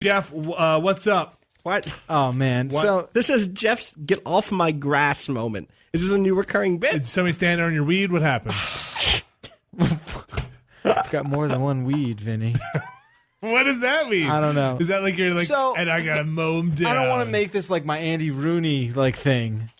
Jeff, what's up? What? Oh, man. What? So This is Jeff's get off my grass moment. Is this a new recurring bit? Did somebody stand on your weed? What happened? I've got more than one weed, Vinny. What does that mean? I don't know. Is that like you're like, So, and I gotta mow him down? I don't want to make this like my Andy Rooney like thing.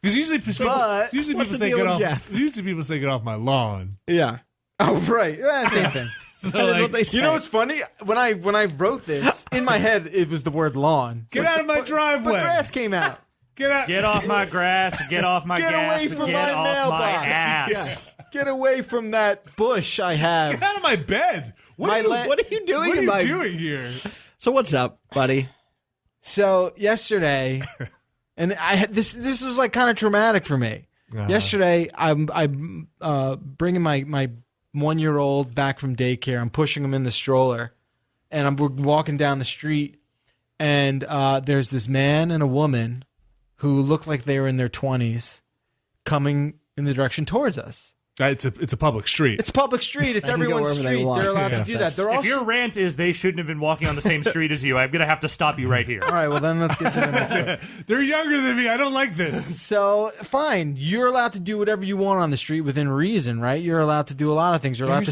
Because usually people what's the say deal get with off. Jeff? Usually people say get off my lawn. Yeah. Oh, right. Yeah, same thing. So That is like, what they say. You know what's funny? When I wrote this, in my head, it was the word lawn. get out of my driveway. But grass came out. Get out. Get off my grass, get off my Get gas, away from get my off mailbox. my ass. Yes. Get away from that bush I have. Get out of my bed. What are you doing What in are my... you doing here? So what's up, buddy? So yesterday, and this was like kind of traumatic for me. Yesterday, I'm bringing my 1-year-old back from daycare. I'm pushing him in the stroller, and we're walking down the street, and there's this man and a woman who look like they were in their 20s coming in the direction towards us. It's a public street. It's a public street. It's They can go everyone's wherever they street. want. They're allowed Yeah. to do that. They're all If your rant is they shouldn't have been walking on the same street as you, I'm going to have to stop you right here. all right, well, then let's get to the next one. They're younger than me. I don't like this. So, fine. You're allowed to do whatever you want on the street within reason, right? You're allowed to do a lot of things. You're allowed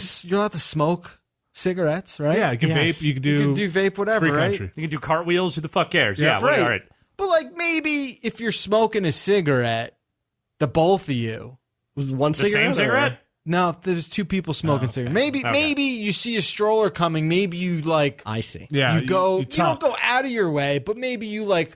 to smoke cigarettes, right? Yeah, you can Yes. vape. You can do. You can do vape, whatever, free right? country. You can do cartwheels, who the fuck cares? Yeah, Yeah, right. all right. But, like, maybe if you're smoking a cigarette, the both of you. Was one The cigarette? same cigarette? No, if there's two people smoking cigarettes. Maybe you see a stroller coming. Maybe you, like, I see. Yeah, you go. You talk. don't go out of your way, but maybe you, like,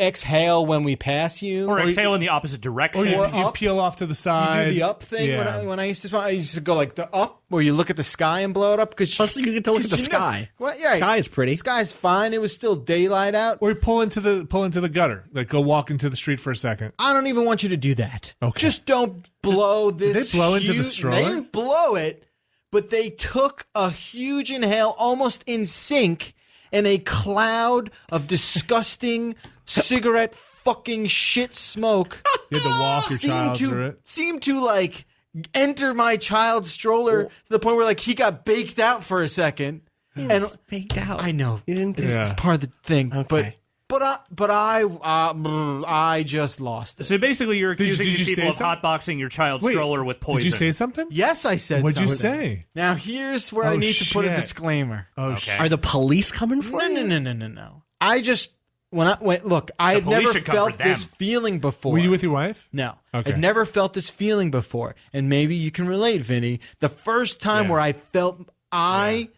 exhale when we pass you. Or exhale in the opposite direction. Or you up. peel off to the You side. do the up thing. Yeah. When I used to smoke, I used to go like the up, where you look at the sky and blow it up. Plus, you get to look at the sky. Sky is pretty. The sky's fine. It was still daylight out. Or you pull into the gutter. Like go walk into the street for a second. I don't even want you to do that. Okay. Just don't blow this. they blow into the huge- stroller? They didn't blow it, but they took a huge inhale, almost in sync, and a cloud of disgusting cigarette fucking shit smoke You had to walk your child through it. seemed to like enter my child's stroller to the point where like he got baked out for a second. And Faked out. I know You didn't it's part of the thing, Okay. but I just lost it. So basically, you're accusing did you these people say of hotboxing your child's Wait, stroller with poison. Did you say something? Yes, I said. What'd you something. say? Now here's where Oh, I need to put a shit. disclaimer. Oh Okay. shit. Are the police coming for you? No. I just look. I had police never should come felt for them. this feeling before. Were you with your wife? No. Okay. I'd never felt this feeling before. And maybe you can relate, Vinny. The first time Yeah. where I felt I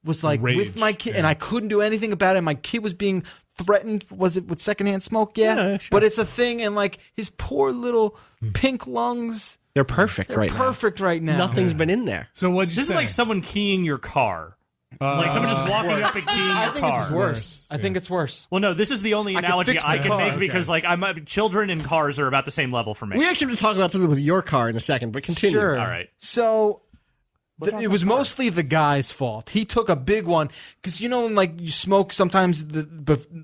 was like with Raged, my kid yeah. and I couldn't do anything about it. My kid was being threatened. Was it with secondhand smoke? Yeah. Sure. But it's a thing. And like his poor little pink lungs, They're perfect they're right perfect right now. now. Nothing's been in there. So what'd you This say? is like someone keying your car. Like someone just walking up and keying your I think car. this is worse. I think it's worse. Well, no, this is the only I can analogy fix I the can car. make because, like, children and cars are about the same level for me. We actually have to talk about something with your car in a second, but continue. Sure. All right. So it was mostly the guy's fault. He took a big one because when like you smoke, sometimes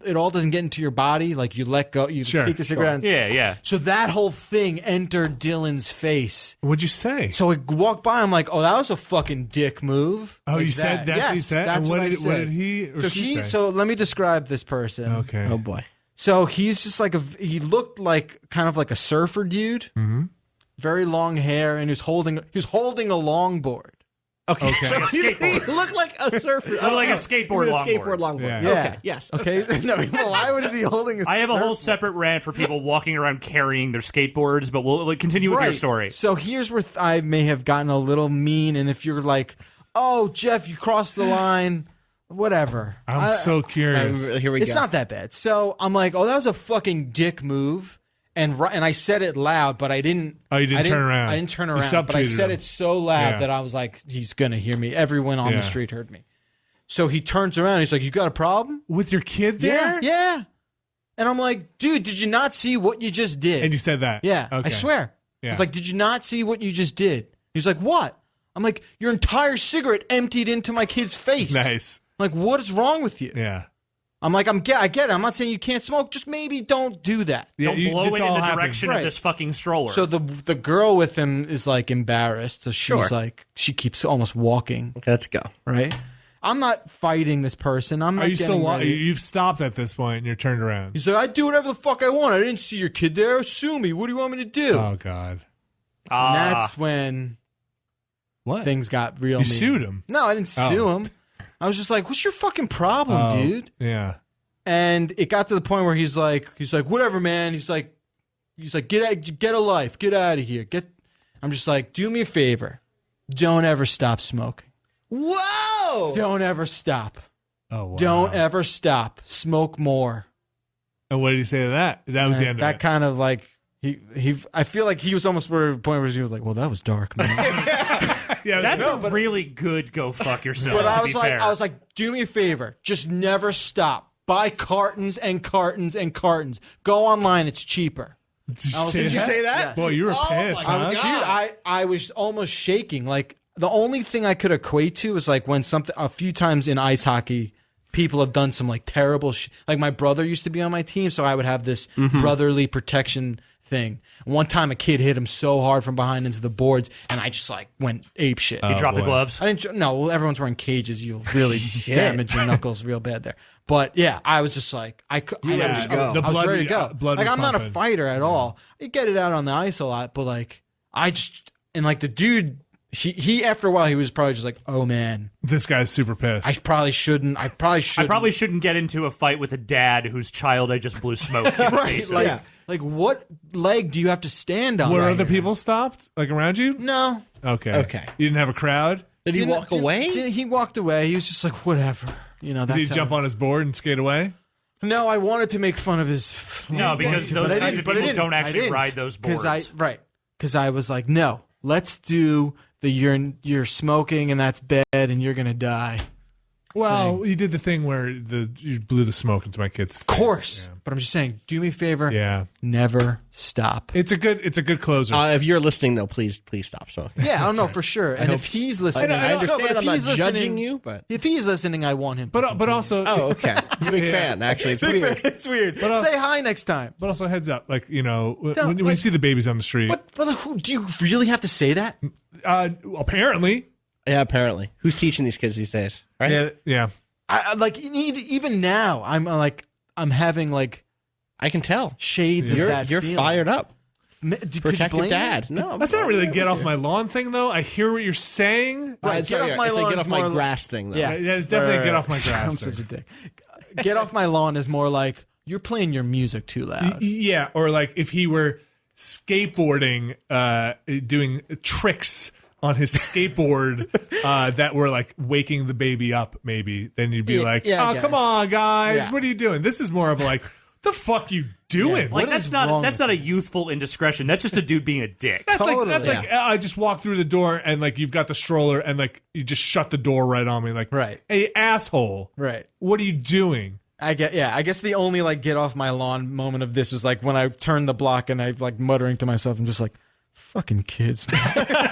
it all doesn't get into your body. Like you let go, you Sure, take the cigarette. and- Yeah. So that whole thing entered Dylan's face. What'd you say? So I walked by. I'm like, oh, that was a fucking dick move. Oh, Like you said that's yes, what you said? That's And what what I did- said. what did he or so she say? So let me describe this person. Okay. Oh boy. So he's just like he looked like kind of like a surfer dude. Mm-hmm. Very long hair, and he was holding a longboard. Okay. Okay. So Like a he skateboard. looked like a surfer. like a skateboard longboard. Skateboard longboard. Yeah. Yeah. Okay. Yes. Okay. No. Why was he holding a? I have a whole surfboard? separate rant for people walking around carrying their skateboards, but we'll continue with your story. So here's where I may have gotten a little mean, and if you're like, "Oh, Jeff, you crossed the line," whatever. I'm so curious. Here we It's go. not that bad. So I'm like, "Oh, that was a fucking dick move," and I said it loud, but I didn't. Oh, you didn't turn around. I didn't turn You around, but I subtweeted said him. it so loud Yeah. that I was like, "He's gonna hear me." Everyone on Yeah. the street heard me. So he turns around. He's like, "You got a problem?" With your kid there? Yeah. And I'm like, "Dude, did you not see what you just did?" And you said that? Yeah, Okay. I swear. Yeah. I was like, did you not see what you just did? He's like, what? I'm like, your entire cigarette emptied into my kid's face. Nice. I'm like, what is wrong with you? Yeah. I'm like, I get it. I'm not saying you can't smoke. Just maybe don't do that. Yeah, Don't blow this it in all the happened. direction Right. of this fucking stroller. So the girl with him is like embarrassed. So she's Sure. like, she keeps almost walking, Okay, let's go. right? I'm not fighting this person. I'm not Are you still? ready. You've stopped at this point and you're turned around. He's like, I do whatever the fuck I want. I didn't see your kid there. Sue me. What do you want me to do? Oh God. And that's when What? things got real. You mean. sued him. No, I didn't sue him. I was just like, what's your fucking problem, dude? Yeah. And it got to the point where he's like, whatever, man. He's like, get a life, get out of here. I'm just like, do me a favor, don't ever stop smoking. Whoa! Don't ever stop. Oh wow. Don't ever stop. Smoke more. And what did he say to that? That was the end That of it. kind of like he. I feel like he was almost at a point where he was like, well, that was dark, man. Yeah, That's a really good go fuck yourself. But I to was be like, fair. do me a favor, just never stop. Buy cartons and cartons and cartons. Go online, it's cheaper. Did you Did say you say that? Yes. Boy, you were pissed, my huh? God. Dude, I was almost shaking. Like the only thing I could equate to is like when a few times in ice hockey, people have done some like terrible shit. Like my brother used to be on my team, so I would have this brotherly protection thing. One time a kid hit him so hard from behind into the boards, and I just like went ape shit. You dropped the boy. gloves. I didn't. No, well, everyone's wearing cages. You'll really damage your knuckles real bad there. But yeah, I was just like, I was ready to go. Blood Like was I'm not a pumping. fighter at all. You get it out on the ice a lot, but like the dude, he after a while he was probably just like, oh man, This guy's super pissed. I probably shouldn't. I probably shouldn't get into a fight with a dad whose child I just blew smoke in the right. face. Like what leg do you have to stand on? Were right other here? people stopped like around you? No. Okay. Okay. You didn't have a crowd? Did he walk away? He walked away. He was just like, whatever. You know. That's Did he jump on his board and skate away? No, I wanted to make fun of his. No, because those kinds of people don't actually ride those boards. Because I was like, no, let's do the you're smoking and that's bad and you're gonna die. Well, you did the thing where you blew the smoke into my kid's face. Of course, but I'm just saying, do me a favor. Yeah. Never stop. It's a good closer. If you're listening, though, please stop smoking. Yeah, I don't know for sure. And if he's listening, I understand. but if I'm not he's listening, judging you, but if he's listening, I want him. but also oh, okay. He's a big fan. Actually, it's weird. It's weird. But Say hi next time. but also heads up, like when Don't, you like- see the babies on the street. But who do you really have to say that? Apparently. Yeah, apparently. Who's teaching these kids these days? Right? Yeah. Yeah. I like even now. I'm having like I can tell. shades of that. You're feeling. fired up. Could you Protect your blame dad. me? No, That's not really a get off my lawn thing, though. I hear what you're saying. Right, It's get off my it's a lawn get is off my more- grass thing, though. Yeah. Yeah, it's definitely a get off my grass I'm thing. such a dick. Get off my lawn is more like you're playing your music too loud. Yeah, or like if he were skateboarding, doing tricks on his skateboard that were like waking the baby up, maybe, then you'd be Yeah, like, yeah, I oh, guess. come on, guys, Yeah. what are you doing? This is more of like, what the fuck you doing? Like What that's is not wrong that's with not a youthful indiscretion. That's just a dude being a dick. That's Totally. like I just walked through the door and like you've got the stroller and like you just shut the door right on me, like, Right. hey, asshole, Right. what are you doing? I guess the only like get off my lawn moment of this was like when I turned the block and I like muttering to myself, I'm just like, fucking kids. Man.